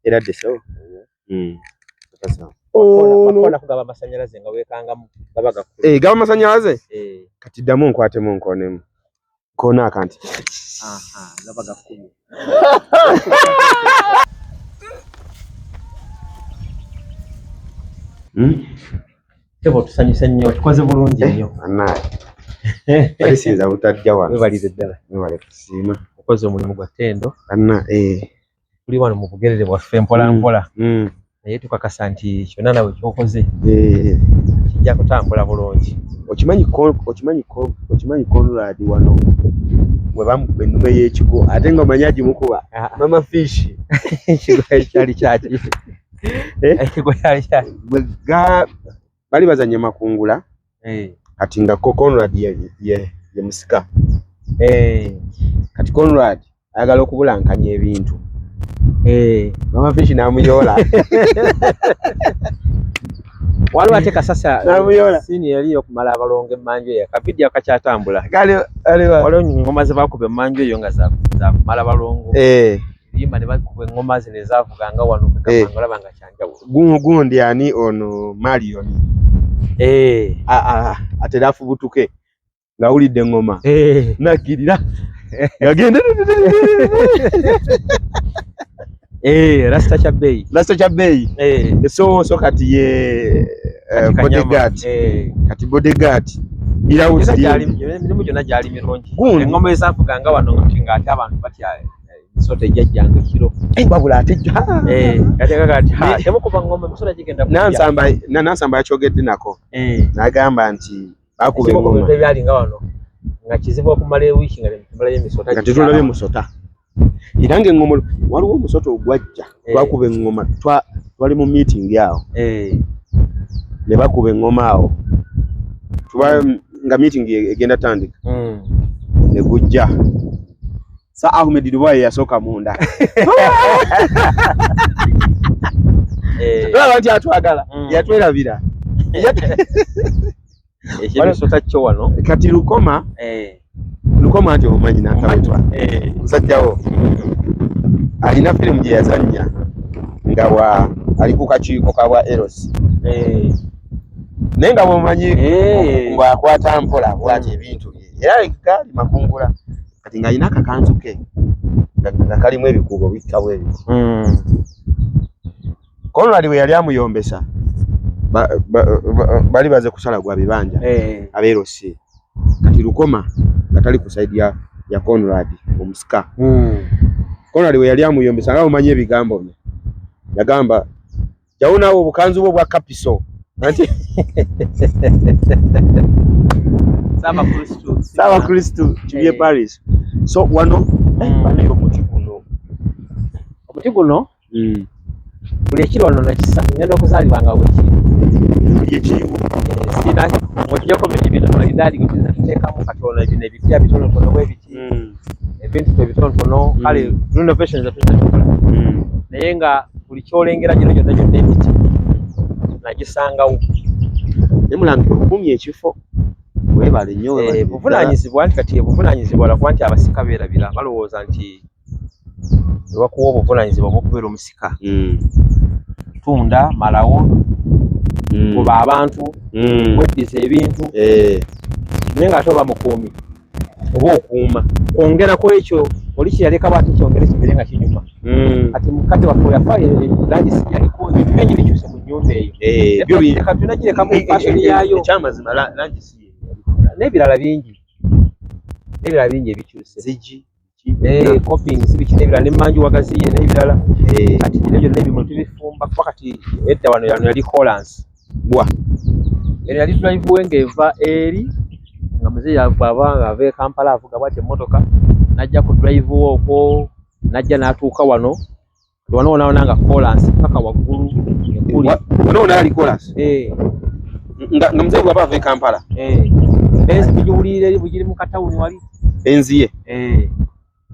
era deso Bakona kugaba amasanyalaze nga wekangamu babaga gaba amasanyalaze kati ddamu nkwatemu nkonemu kona akanti babaga kubi Tebo tusanyise nnyo tukoze bulungi nnyo annaye alisinza butajja wano webalire ddala webale kusiima ukoze omulimu gwa ttendo anna tuli wano mu bugerere bwaffe mpola mpola naye tukakasa nti kyonna nawe kyokoze kijja kutambula bulungi okimanyi Conrad wano we bamukuba ennume y'ekigo ate nga omanyi agimukuba mama fish ekigo kyali kyaki ekigo kyali kyaki bali bazanya makungula kati nga Conrad ye musika kati Conrad ayagala okubulankanya ebintu mama fish namuyola waliwo ate kasasa namuyola sini yali okumala abalongo emmanju eyo akabidi akakyatambula waliwo engoma ze bakuba emmanju eyo nga za kumala balongo yimba ne bakuba engoma zino ezavuga nga wano kagamba olaba nga kyanjawulo gundi ani ono Marion atera afubutuke ngawulidde engoma nakirira yagenda Rasta Chabei so kati ye bodyguard kati bodyguard bilawuzi mirimu gyonna gyali mirungi engoma ezavuga nga wano nga ate abantu batya sote ejjajjanga ekiro babula ate kati temukuba ngoma emisota gigenda nansamba yakyogedde nako n'agamba nti bakuba engoma ebyali nga wano nga kizibu okumala ewiiki nga temulayo emisota nga tetulabye musota era ng'engoma waliwo omusota ogwajja twakuba engoma twali mu meeting awo ne bakuba engoma awo nga meeting egenda tandika ne gujja sa Ahmed Dubai yasooka munda tulaba nti atwagala yatwerabira emisota kyo wano kati Lukoma nti omumanyi n'akabetwa musajjawo alina firimu gye yazannya nga ali ku kakiiko kabwa Eros naye nga bw'omanyi bw'akwata mpola bw'ati ebintu bye era gaali makungula kati ng'alina akakanzu ke nga kalimu ebikuubo bikka bwe biti Conrad we yali amuyombesa bali baze kusala gwa bibanja abeerosi kati Lukoma nga tali ku side ya Conrad omusika Conrad we yali amuyombesa nga omanyi ebigambo bye yagamba jawunawo obukanzu bwo bwa kapiso anti Saba Kristo kibye Paris so wano bali omuti guno buli ekiro wano nakisa ngenda okuzaalibwanga yekiwo sina ojjako bino malidali gutiza tuteekamu katono bino ebipya bitonotono bwe biti ebintu ebitonotono kale innovations zatukola naye nga buli kyolengera gino gyonna emiti nagisangawo nemulangira okumya ekifo webale nnyo buvunaanyizibwa nti kati buvunaanyizibwa lwakuba nti abasika beerabira balowooza nti ewakuwa obuvunaanyizibwa bw'okubeera omusika tunda malawo kuba abantu weddiza ebintu naye ng'ate oba mukuumi oba okuuma kwongerako ekyo oli kyeyaleka bwati kyongere kibere nga kinyuma kati mukadde waffe yafa langi siyaliko ebintu bingi bikyuse mu nnyumba eyo kati tunagirekamu fashioni yaayo ekyamazima langi si n'ebirala bingi ebikyuse zigi coping si biki n'ebirala n'emmanju wagaziye n'ebirala kati gino gyonna ebimu tubifumba kuba kati edda wano yali Collins eno yali drive we ng'eva eri nga muzeeyi bw'aba nga ava e Kampala avuga bw'ati emmotoka n'ajja ku drive okwo n'ajja n'atuuka wano wona nga Collins paka waggulu ekuli wona ali Collins nga muzeeyi bw'aba ava e Kampala benzi tugiwulira eri bugiri mu katawuni wali benzi ye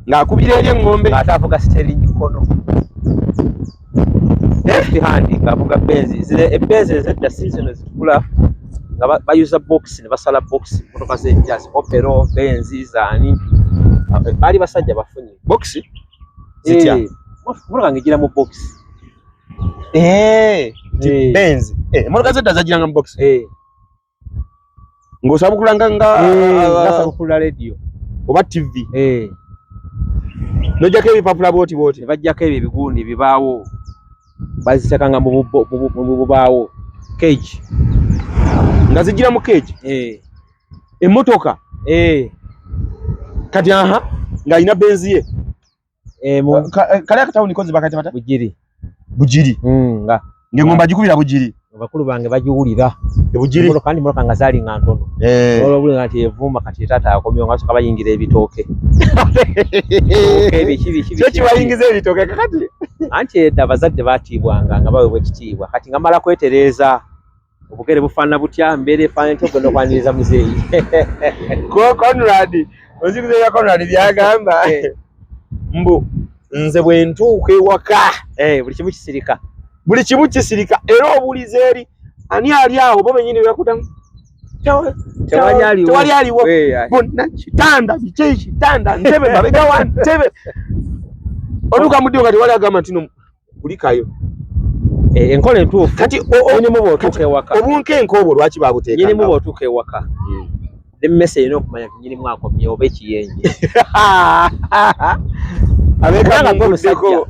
ng'akubira eri eng'ombe ng'ate avuga steering kono left hand ng'avuga benzi ebenzi ezedda season ezitukula nga bayuza box ne basala box motoka z'enjazi Opero benzi zaani baali basajja bafunye box zitya motoka ng'egira mu box Benz emotoka zedda zagiranga mu box ng'osabukulanga nga radio oba TV nojjako ebipapula booti ne bajjako ebyo ebiguuni bibaawo bazisekanga mu bubaawo cage nga zigira mu cage emmotoka kati ng'alina benzi ye kale akatawuni kozi bakayita bata bugiri nga ng'engomba agikubira bugiri abakulu bange bagiwulira ebugiri kandi mmotoka nga zaali nga ntono olwobulira nti evuma kati taata akomyewo nga soka bayingira ebitooke kyo kibayingiza ebitooke kakati anti edda abazadde baatiibwanga nga baweebwa ekitiibwa kati nga mala kwetereeza obugere bufaanana butya mbeera efaana nti ogenda okwaniriza muzeeyi Conrad ozikuze ya Conrad byagamba mbu nze bwe ntuuka ewaka buli kimu kisirika era obuuliza eri ani ali awo bo bennyini bekudamu tewali aliwo bonna kitanda biki kitanda ntebe mabega wa ntebe oduka mudio kati wali agamba ntino kulikayo enkola entuufu kati nyinimu bw'otuuka ewaka obunkenke obwo lwaki babuteeka nyinimu bw'otuuka ewaka emmese erina okumanya nti nyinimu akomye oba ekiyenje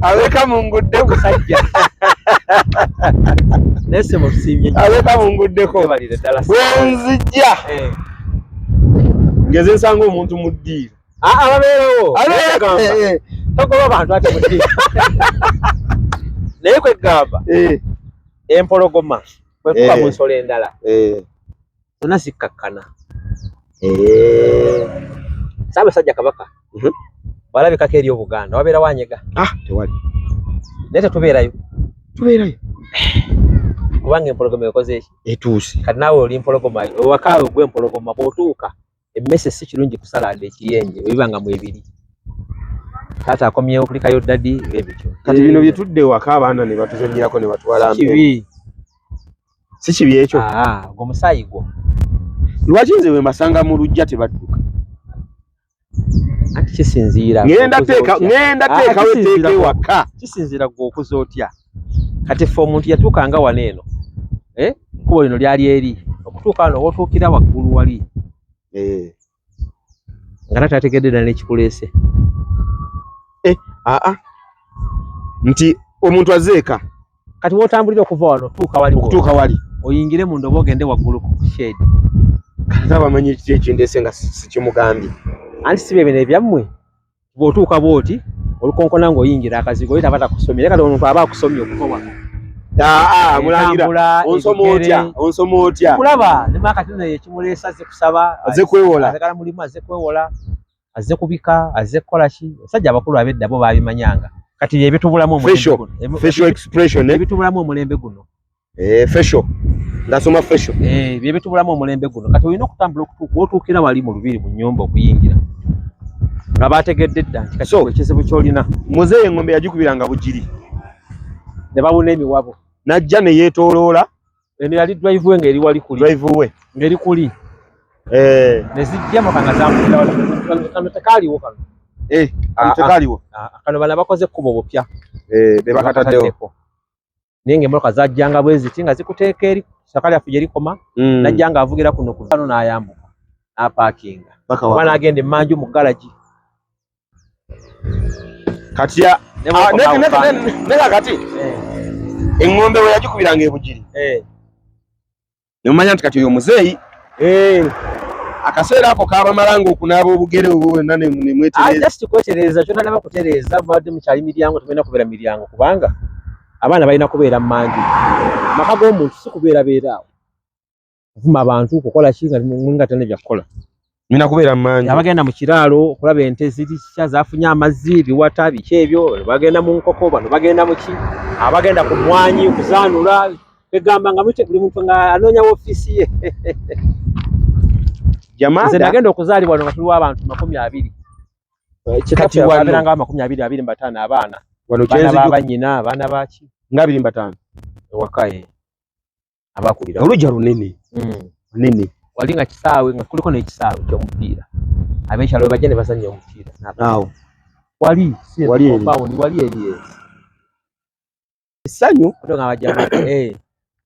abeeka munguddeko musajja nese mutusiimye abeeka munguddeko bwenzijja ngeze nsanga omuntu mu ddiiro ababeerawo togoba abantu ate mu ddiiro naye kwegamba empologoma bwetuka mu nsolo endala zonna zikkakkana Ssaabasajja Kabaka balabikako eri Obuganda wabeera wanyega tewali naye tetubeerayo kubanga empologoma ekoze eki etuuse kati naawe oli empologoma owakaawe gw'empologoma bw'otuuka emmese si kirungi kusalada ekiyenje ebibanga mu ebiri taata akomyewo kulikayo ddadi ebityo kati bino bye tudde waka abaana ne batuzannyirako ne batwala kibi si kibi ekyo gwo musaayi gwo lwaki nze bwe mbasanga mu lujja tebadduka anti kisinziira ngenda teekawo etteeka ewaka kisinziira gwe okuza otya kati ffe omuntu yatuukanga wano eno kubo lino lyali eri okutuuka wano wootuukira waggulu wali nga natategedde ddala n'ekikuleese nti omuntu azeeka kati wootambulira okuva wano okutuuka wali oyingire mu ndobo ogende waggulu ku shedi kati abamanyi ekiti ekindeese nga sikimugambye anti si bye bino ebyammwe bw'otuuka bw'oti olukonkona ng'oyingira akazigo oyita batakusomye kati omuntu aba akusomye okuva wano mulangira onsoma otya kulaba ne maakati naye ekimuleesa azze kusaba azze kwewola azekala mulimu azze kwewola azze kubika azze kukola ki basajja abakulu ab'edda bo baabimanyanga kati bye bitubulamu facial expression ebitubulamu omulembe guno facial ndasoma facial bye bitubulamu omulembe guno kati olina okutambula okutuukira wali mu lubiri mu nnyumba okuyingira nga baategedde dda nti kati ekizibu ky'olina muzeeyi eng'ombe yagikubiranga bugiri ne babuna emiwabo najja ne yeetooloola eno yali drive we ng'eri wali kuli ng'eri kuli ne zijja moka nga zamukira kano tekaaliwo kano tekaaliwo kano bana bakoze ekkubo bupya be bakataddeko naye ng'emmotoka zajjanga bwe ziti nga zikuteeka eri ttaka lyaffe gye likoma najja ng'avugira kuno ku kano n'ayambuka n'apaakinga oba n'agenda emmanju mu galagi kati kati eng'ombe we yagikubiranga ebugiri nemumanya nti kati oyo muzeeyi akaseera ako kabamalanga okunaaba obugere obwo bwonna just kwetereeza kyonna naba kutereeza mubadde mukyali miryango tebalina kubeera miryango kubanga abaana balina kubeera mu manju maka g'omuntu si kubeerabeera awo kuvuma abantu kukola ki nga tena byakukola nina kubeera mu manju abagenda mu kiraalo okulaba ente ziri kya zaafunye amazzi biwata biki ebyo bagenda mu nkoko bano bagenda mu ki abagenda ku mwanyi okuzaanula begamba nga buli muntu nga anoonya woofiisi ye nze nagenda okuzaalibwa nga tuliwo abantu 20 kati waberanga 25 abaana baana babannyina abaana baki nga 25 ewakaye abakulira olujja lunene lunene wali nga kisaawe nga kuliko n'ekisaawe ky'omupiira ab'ekyalo bajja ne bazannya omupiira awo wali eri essanyu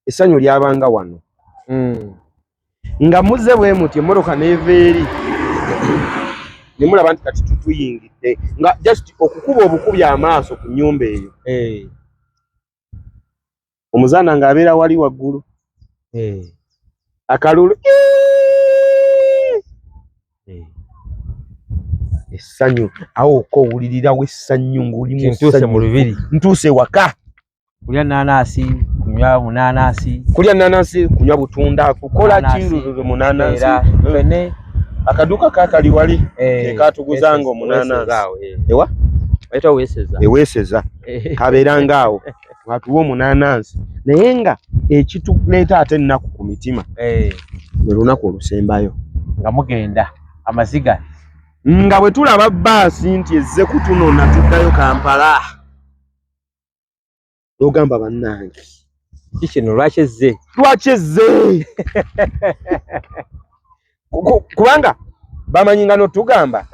essanyu lyabanga wano nga muze bwe muti emmotoka neeva eri ne mulaba nti kati tutuyingidde nga just okukuba obukubi amaaso ku nnyumba eyo omuzaana ng'abeera wali waggulu akalulu essanyu awo okowulirirawo essanyu ng'oli ntuuse mu lubiri ntuuse waka kulya nanasi kunywa munanasi kulya nanasi kunywa butunda kukola kintu munanasi fene akaduka kakali wali ekatuguzanga omunanasi ewa aita eweseza kabeeranga awo watuwa omunanasi naye nga ekituleeta ate ennaku ku mitima lwe lunaku olusembayo nga mugenda amaziga nga bwe tulaba bbaasi nti ezze kutunona tuddayo Kampala n'ogamba bannange kikino lwaki ezze kubanga bamanyi nga n'otugamba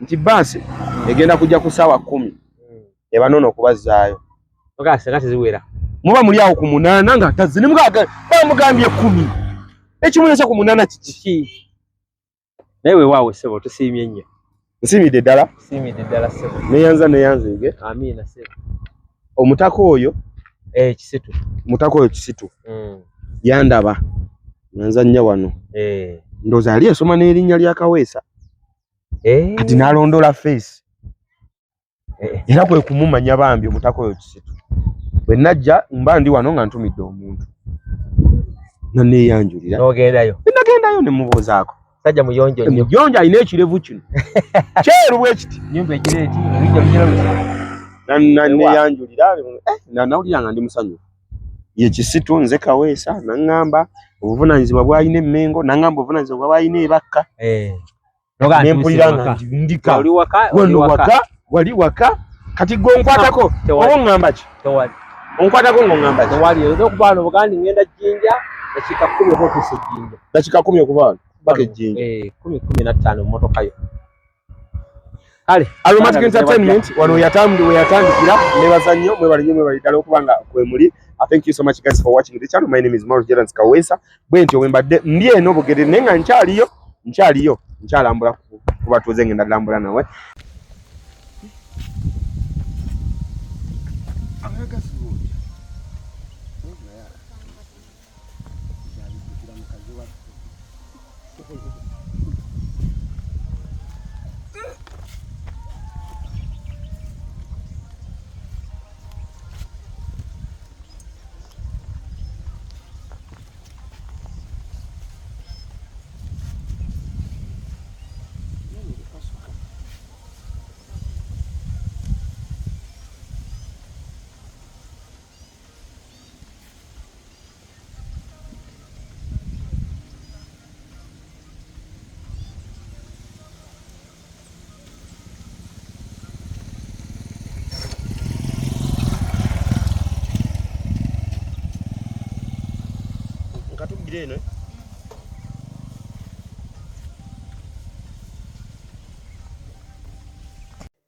nti bbaasi egenda kujja ku ssaawa 10 ebanoona okubazzaayo ogasanga teziwera muba muli awo ku 8 nga tazze ne bamugambye 10 ekimulesa ku 8 kiki naye weewaawo ssebo tusiimye nnyo nsiimidde ddala ssebo neyanzige amiina ssebo omutaka oyo kisitu mutaka oyo kisitu yandaba nanzannya wano ndowooza yali esoma n'erinnya lya Kaweesa kati n'alondola face era kwe kumumanya bambi omutaka oyo kisitu bwe najja mba ndi wano nga ntumidde omuntu naneeyanjulira nagendayo ne mubuuzaako sajja muyonjo nnyo muyonjo alina ekirevu kino kyeru bwe kiti nyumba egireeti ebijja naneeyanjulira nawulira nga ndi musanyufu ye kisitu nze Kaweesa naŋŋamba obuvunaanyizibwa bw'alina Emmengo naŋŋamba obuvunaanyizibwa bw'alina Ebakka nempulira nga ndika wali waka kati gwe onkwatako oba oŋŋamba ki onkwatako ng'oŋŋamba ki okuva wano Buganda ngenda Jjinja dakika 10 oba otuuse Jjinja dakika 10 okuva wano paka Ejjinja 10-15 mu mmotoka yo Aromatic Entertainment wano weyatandikira nebaza nnyo mwebali ddala okuba nga kwe muli. Thank you so much guys for watching the channel. My name is Maurice Gerance Kaweesa. Bwentyo wembadde ndi eno Bugerere naye nga nkyalambula kuba tuze ngenda lambula nawe.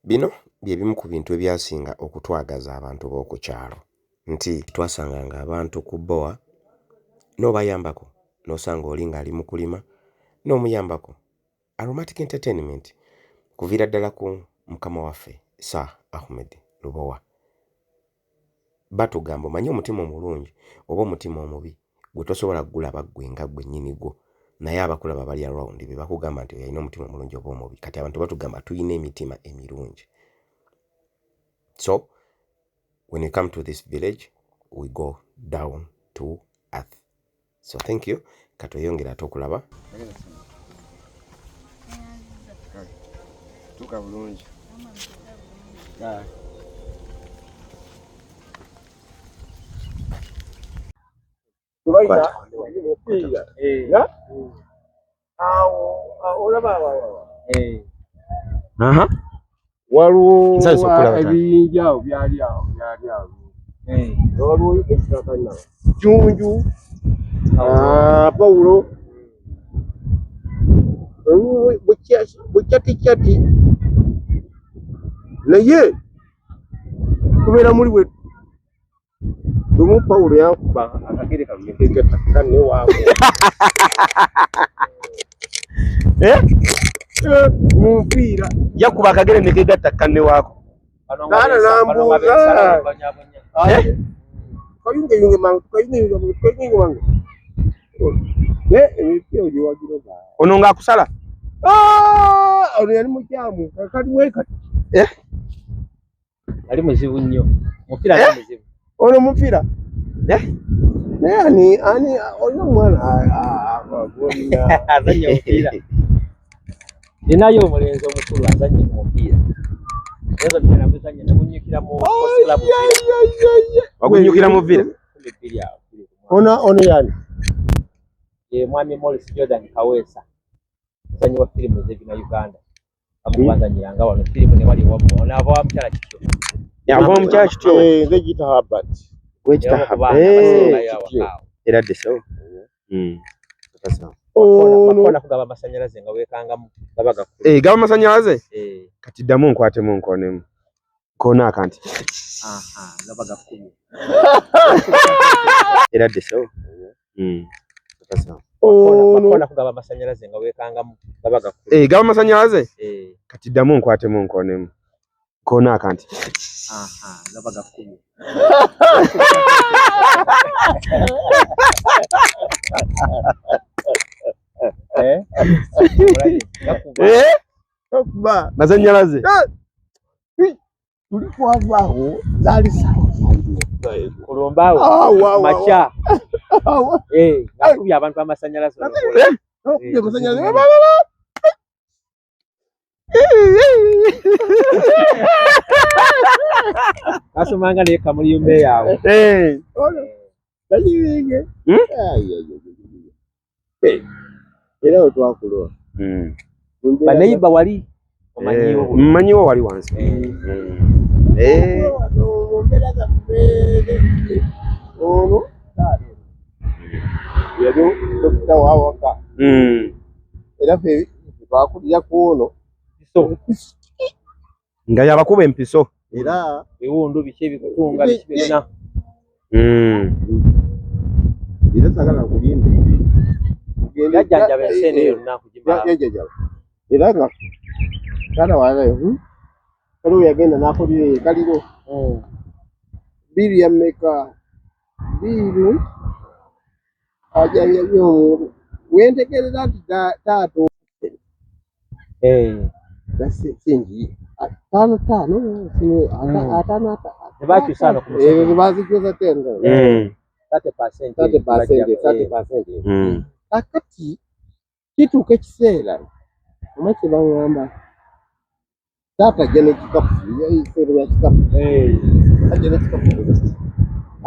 Bino bye bimu ku bintu ebyasinga okutwagaza abantu b'oku kyalo nti twasanganga abantu ku bbowa n'obayambako n'osanga oli ng'ali mu kulima n'omuyambako. Aromatic Entertainment kuviira ddala ku mukama waffe Sir Ahmed Lubowa batugamba omanyi omutima omulungi oba omutima omubi gwe tosobola gulaba ggwe nga ggwe nnyini gwo naye abakulaba bali around be bakugamba nti oyina omutima omulungi oba omubi. Kati abantu batugamba tuyina emitima emirungi. So when you come to this village we go down to earth. So thank you. Katoyongera tokulaba. Tuka bulungi. Waliwo ebiyinja byali awo waliwo ekitakanya Jjunju Pawulo bukyatikyati naye tubeera muli lumu Paulo yakuba akagere kalumekeke kanne waako mupiira yakuba akagere ne kegatta kanne waako kana nambuuza kayunge mangu emipira gyewagira ono ng'akusala ono yali mukyamu kati wekati ali muzibu nnyo mupiira ali muzibu ono mupiira ani olina omwana azanya mupiira ninayo omulenzi omukulu azanya mupiira ezo byonna kuzanya nakunyukira mu club wakunyukira mu vira ono yani ye mwami Morris Jordan Kaweesa azanyi wa filimu z'ebina Uganda amubazanyiranga wano filimu ne wali wamu onava wa mkyala kityo yava omukyala kityo nze gita Herbert wekita era deso bakona kugaba amasanyalaze nga weekangamu gabaga gaba amasanyalaze kati ddamu nkwatemu nkonemu kona akanti gabaga kumi era deso bakona kugaba amasanyalaze nga weekangamu gabaga kumi gaba amasanyalaze kati ddamu nkwatemu nkonemu kona akanti gabaga kumi okuba masanyalaze tuli kwavaawo zaali sawa kulumbawo maca nakubya abantu amasanyalaze kasomanga naye kamuliyumbe yawe era otwakuloa baneiba wali mmanyiwo wali wansi ono yali dokita wawaka era fe twakulira kuono nga yabakuba empiso era ebiwundu biki ebikutunga biki byonna era sagala kulimbe yajjanjaba ensene yonna kugimala era nga kana walayo kaliwo yagenda nakolire kaliro biru yammeka biru ajanja byomuntu wentegereza nti taato gasengi atano nebakyusana bazikyusa tenda 30% akati kituuka ekiseera omaki baŋŋamba taata ajja n'ekikapu yaisero ya kikapu ajja n'ekikapu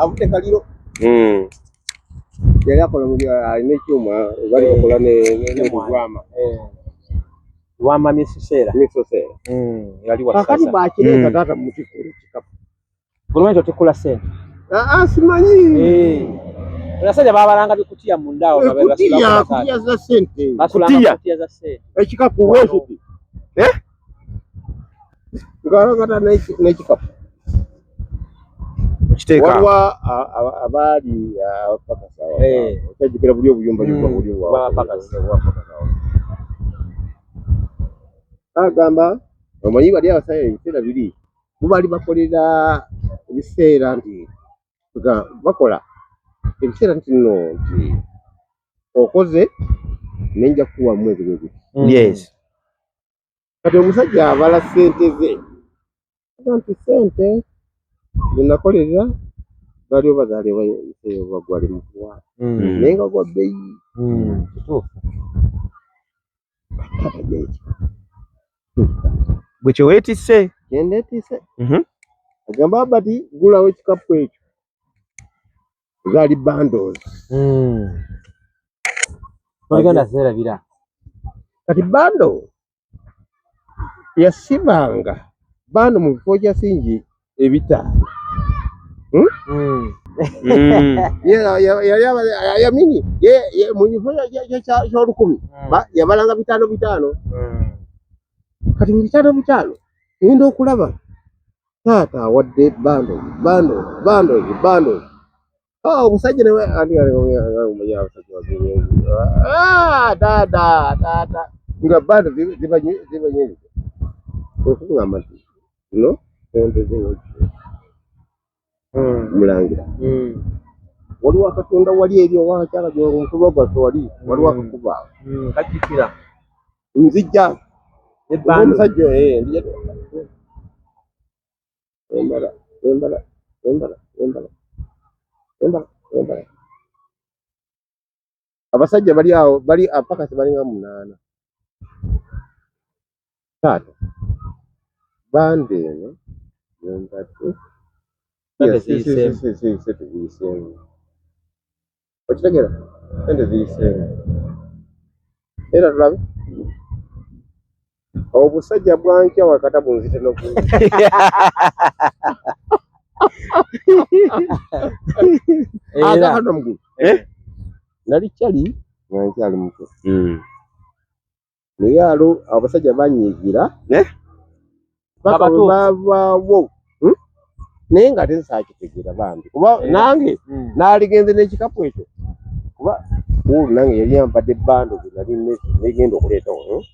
avudde kaliro yali akola alina ekyuma bali bakola negwama lwama misoseera yali kakati bakireeta taata mutikula ekikapu gulumenti otikula sente simanyi abasajja babalanga bikutiya mundaawo kutiya za sente kutiya za sente ekikapu wesiti ngalagata n'ekikapu waliwo abaali abapakasa okyajjukira buli obuyumba agamba omanyi bali abasajja ebiseera biri mubaali bakolera ebiseera nti bakola ebiseera nti nno nti okoze nenja kukuwa mwezi gweguli kati omusajja abala sente ze nti sente zenakolerera baliwo bazaale bagwale mukuwa naye nga gwa bbeeyi bwe kyeweetisse kyendeetisse agamba bati gulawo ekikapu ekyo zaali bandos oliganda zeerabira kati bando yasibanga bando mu bifo kyasingi ebitaano yamini mu kifo ky'olukumi yabalanga bitaano kati mu bitaano ngenda okulaba taata awadde bandozi Omusajja ne andi umanya abasajja babiri. Dada. Nga bado zibanye. Okugamba nti no ente zino. Mulangira. Waliwo akatonda wali ebyo wakyala gyo omutuba gwa wali waliwo akakuba. Kajikira. Nzijja ebbando omusajja ndiye. Embala. Abasajja bali awo bali apaka sibalinga 8. Tata. Bande no. Yondatu. Sente. Okitegera? Sente ziyise. Era tulabe. Obusajja bwankya wakata bunzite noku. Aga hano mugulu. Nali kyali nkyali muto. Niyalo abasajja banyigira. Baba naye nga tesakitegera bambi kuba nange naligenze n'ekikapu ekyo kuba nange yali yampadde ebbando gye nali negenda okuleeta ono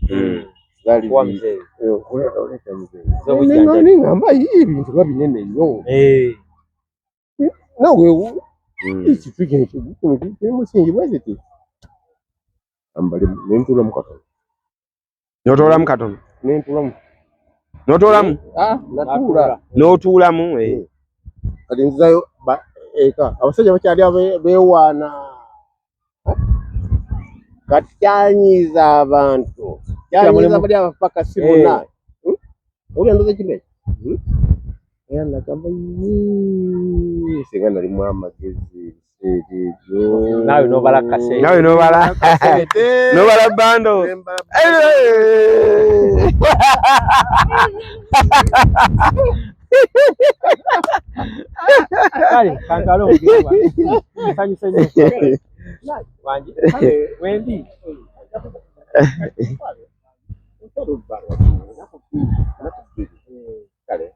nengamba ebintu ba binene nnyo nawe ekitu kyemusingi bweziti ambale nentulamu katono Notolamu? Natuula. N'otuulamu kati nzizayo eka abasajja bakyali beewaana kati kyanyiza abantu kyanyiza bali abapakasi bonna oli andoze kine era nagamba singa nali mu amagezi nawe nobala kasete nobala bando kale kankalo ngirwa sanyi wanji wendi kale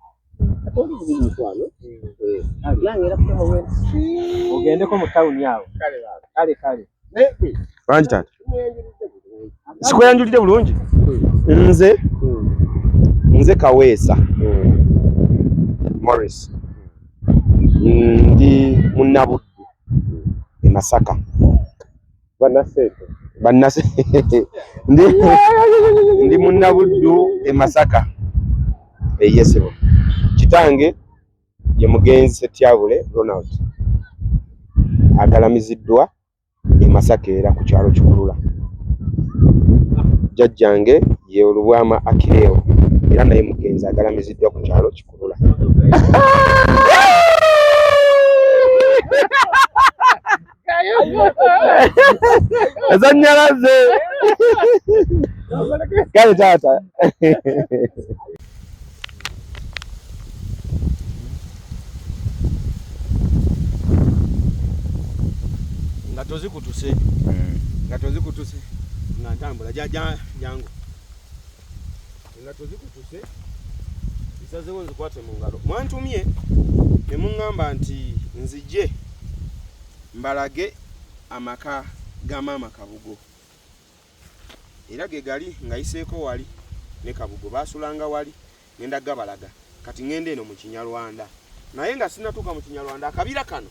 ogendeko mu town yawo kale banji tata sikuyanjulire bulungi nze Kaweesa Morris ndi munabuddu e Masaka bannasente ndi munabuddu e Masaka yesebo kitange ye mugenzi Setyabule Ronald agalamiziddwa e Masaka era ku kyalo Kikulula jajjange ye Olubwama Akireo era naye mugenzi agalamiziddwa ku kyalo Kikulula azanyalaze kale tata ngatozikutuse ngantambula jangu ngatozikutuse isazewo nzikwate mu ngalo mwantumye ne muŋŋamba nti nzije mbalage amaka ga maama Kabugo era ge gali ngayiseeko wali ne Kabugo basulanga wali ngenda gabalaga kati ngende eno mu Kinyarwanda naye nga sinatuuka mu Kinyarwanda akabira kano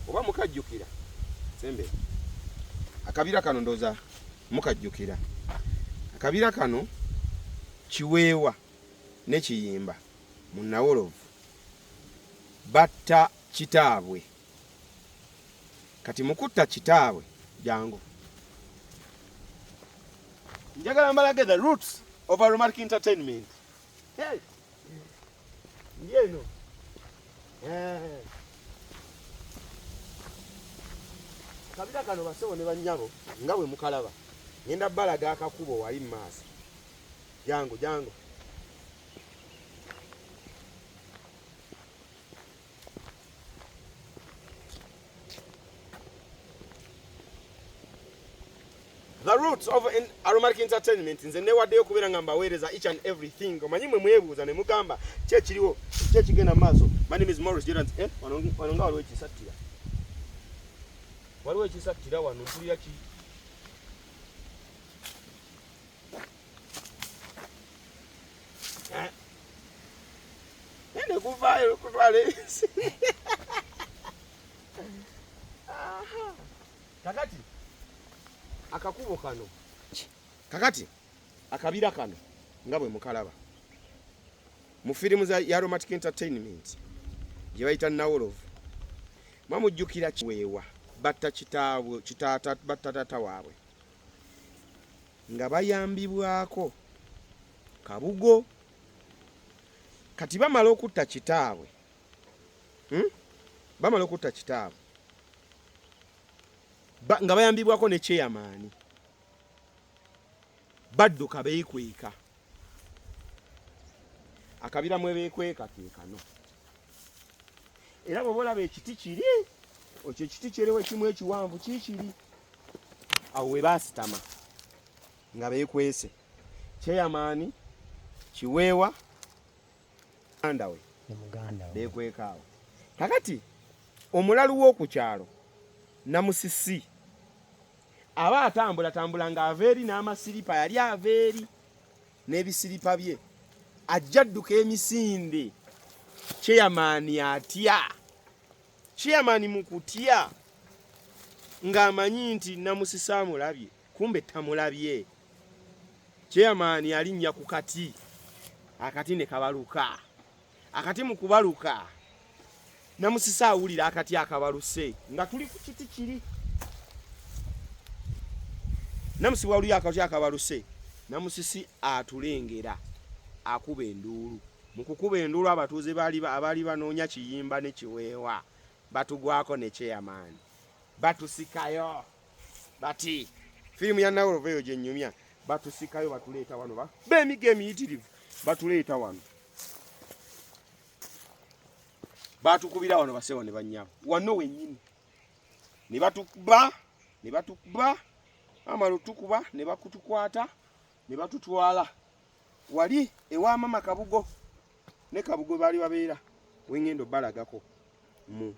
oba mukajjukira sembe akabira kano ndoza mukajjukira akabira kano Kiweewa ne Kiyimba mu Nawolovu batta kitaabwe kati mukutta kitaabwe jangu njagala mbalage the roots of Aromatic Entertainment. Hey yeno kabira kano basewo ne bannyabo nga bwe mukalaba ngenda balaga akakubo wali maaso jangu the roots of Aromatic Entertainment nze newaddeyo kubeera nga mbaweereza each and everything omanyi mwe mwebuuza ne mugamba kye kiriwo kye kigenda maaso. My name is Morris Gerard. Wano nga waliwo ekisatira waliwo ekisakira wano mpulira ki ene kuvaayo kutwala ensi kakati akakubo kano kakati akabira kano nga bwe mukalaba mu firimu ya Aromatic Entertainment gye bayita Nawolovu mamujjukira kiweewa batta kitaabwe kitaata batta taata waabwe nga bayambibwako Kabugo kati bamala okutta kitaabwe bamala okutta kitaabwe nga bayambibwako ne chairman badduka beekweka akabira mwe beekweka kekano era bwe bolaba ekiti kiri ekyo ekiti kyerewo ekimu ekiwanvu kikiri awo we baasitama nga beekwese chairman Kiweewa andawe beekweka awo kakati omulalu w'oku kyalo Namusisi aba atambula nga aveeri n'amasiripa yali aveeri n'ebisiripa bye ajja dduka emisinde chairman atya chairman mukutya ng'amanyi nti Namusisi amulabye kumbe tamulabye chairman alinnya ku kati akati ne kabaluka akati mu kubaluka Namusisi awulira akati akabaluse nga tuli ku kiti kiri Namusisi wawulira akati akabaluse Namusisi atulengera akuba enduulu mu kukuba enduulu abatuuze abali banoonya kiyimba ne Kiweewa batugwako ne chairman batusikayo bati firimu ya Nawolovu eyo gye nnyumya batusikayo batuleeta wano b'emiga emiyitirivu batuleeta wano batukubira wano basewo ne banyabo wano wennyini ne batukuba amala otukuba ne bakutukwata ne batutwala wali ewa mama Kabugo ne Kabugo bali babeera wengendo balagako mu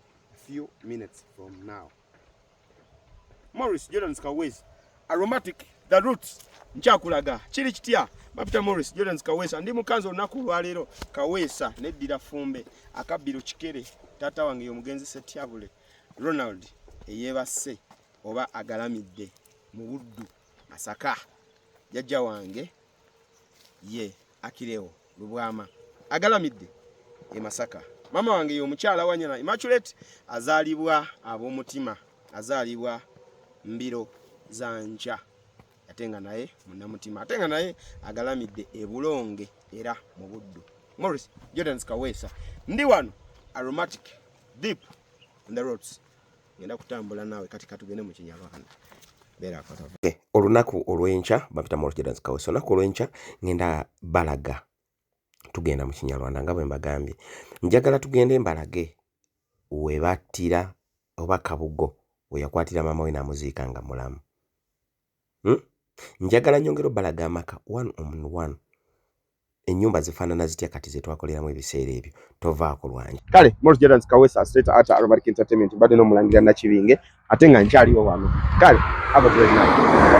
few minutes from now. Morris Jordan Kawesa Aromatic the Roots nchakulaga chiri kitya bapita Morris Jordan Kawesa ndi mukanzo naku lwalero Kawesa neddira fumbe akabbiro kikere tata wange yomugenzi Setyabule Ronald eyebase oba agalamidde mu buddu Masaka jajja wange ye Akirewo Lubwama agalamidde e Masaka mama wange yomukyala wanyana Immaculate azalibwa ab'omutima azalibwa mbiro zanja atenga naye munnamutima atenga naye agalamidde ebulonge era mu buddu. Morris Jordan Kawesa ndi wano Aromatic deep in the roots ngenda kutambula nawe kati katugende mu Kinyarwanda bera kwa olunaku olwencha bapita Morris Jordan Kawesa olunaku olwencha ngenda balaga tugenda mu Kinyarwanda nga bwe mbagambye njagala tugende mbalage we battira oba Kabugo we yakwatira mama we namuziika nga mulamu. Njagala nyongero balaga amaka one on one ennyumba zifaanana zitya kati ze twakoleramu ebiseera ebyo tovaako lwange kale Morris Jordan Kawesa straight at Aromatic Entertainment badde n'omulangira Nakibinge ate nga nkyaliwo wano kale have a great night.